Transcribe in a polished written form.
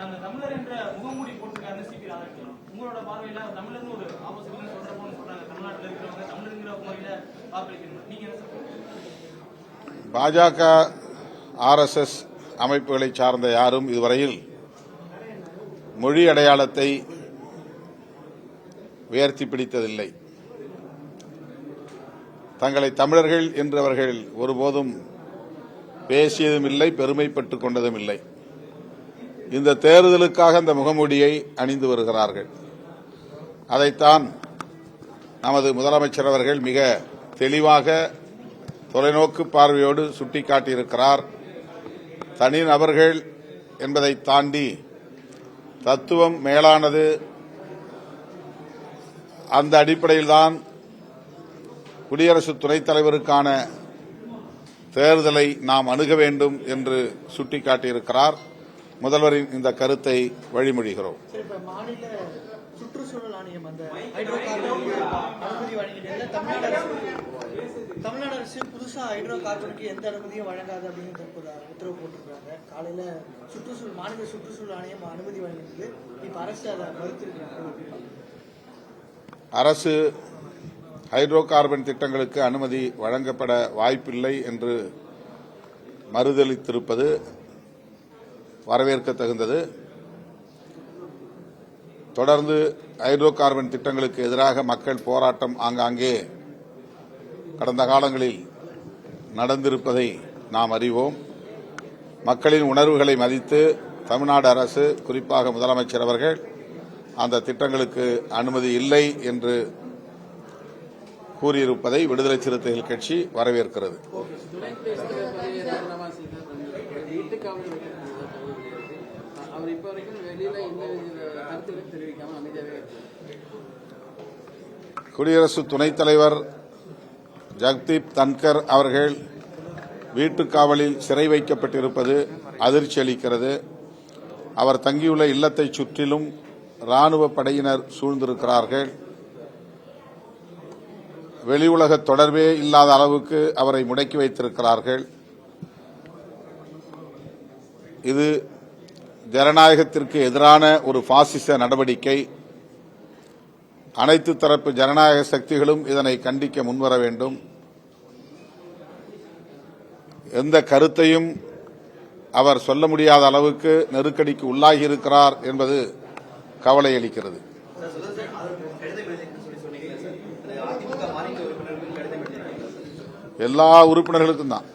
அந்த தமிழர் என்ற முகமூடி போட்டிருக்காரு சிபி ராதாகிருஷ்ணன். உங்களோட பார்வையில தமிழர்னு ஒரு ஆப்போசிட்னு சொல்றப்போன்னு சொல்றாங்க. தமிழ்நாட்டில் இருக்கிறவங்க தமிழருங்கிற முறையில வாக்களிக்கணும். நீங்க என்ன சொல்றீங்க? பாஜக RSS அமைப்புகளை சார்ந்த யாரும் இதுவரையில் மொழி அடையாளத்தை உயர்த்தி பிடித்ததில்லை. தங்களை தமிழர்கள் என்று அவர்கள் ஒருபோதும் பேசியதும் இல்லை, பெருமைப்பட்டுக் கொண்டதும் இல்லை. இந்த தேர்தலுக்காக அந்த முகமூடியை அணிந்து வருகிறார்கள். அதைத்தான் நமது முதலமைச்சர் அவர்கள் மிக தெளிவாக தொலைநோக்கு பார்வையோடு சுட்டிக்காட்டியிருக்கிறார். தனிநபர்கள் என்பதை தாண்டி தத்துவம் மேலானது. அந்த அடிப்படையில்தான் குடியரசு துணைத் தலைவருக்கான தேர்தலை நாம் அணுக வேண்டும் என்று சுட்டிக்காட்டியிருக்கிறார். முதல்வரின் இந்த கருத்தை வழிமொழிகிறோம். மாநில சுற்றுச்சூழல் ஆணையம் அந்த ஹைட்ரோ கார்பனுக்கு அனுமதி வழங்கிட்டு தமிழ்நாடு அரசு புதுசா ஹைட்ரோ கார்பனுக்கு எந்த அனுமதியும் வழங்காது அப்படின்னு தற்போது உத்தரவு போட்டிருக்காங்க. காலையில மாநில சுற்றுச்சூழல் ஆணையம் அனுமதி வழங்கினது. இப்ப அரசு அதை மறுத்திருக்கிறாங்க. அரசு ஹைட்ரோ கார்பன் திட்டங்களுக்கு அனுமதி வழங்கப்பட வாய்ப்பில்லை என்று மறுதளித்திருப்பது வரவேற்க தகுந்தது. தொடர்ந்து ஹைட்ரோ கார்பன் திட்டங்களுக்கு எதிராக மக்கள் போராட்டம் ஆங்காங்கே கடந்த காலங்களில் நடந்திருப்பதை நாம் அறிவோம். மக்களின் உணர்வுகளை மதித்து தமிழ்நாடு அரசு, குறிப்பாக முதலமைச்சர் அவர்கள் அந்த திட்டங்களுக்கு அனுமதி இல்லை என்று கூறியிருப்பதை விடுதலை சிறுத்தைகள் கட்சி வரவேற்கிறது. குடியரசு துணைத் தலைவர் ஜக்தீப் தன்கர் அவர்கள் வீட்டுக்காவலில் சிறை வைக்கப்பட்டிருப்பது அதிர்ச்சி அளிக்கிறது. அவர் தங்கியுள்ள இல்லத்தை சுற்றிலும் ராணுவ படையினர் சூழ்ந்திருக்கிறார்கள். வெளி உலக தொடர்பே இல்லாத அளவுக்கு அவரை முடக்கி வைத்திருக்கிறார்கள். இது ஜனநாயகத்திற்கு எதிரான ஒரு பாசிச நடவடிக்கை. அனைத்து தரப்பு ஜனநாயக சக்திகளும் இதனை கண்டிக்க முன்வர வேண்டும். எந்த கருத்தையும் அவர் சொல்ல முடியாத அளவுக்கு நெருக்கடிக்கு உள்ளாகியிருக்கிறார் என்பது கவலை அளிக்கிறது. எல்லா உறுப்பினர்களுக்கும் தான்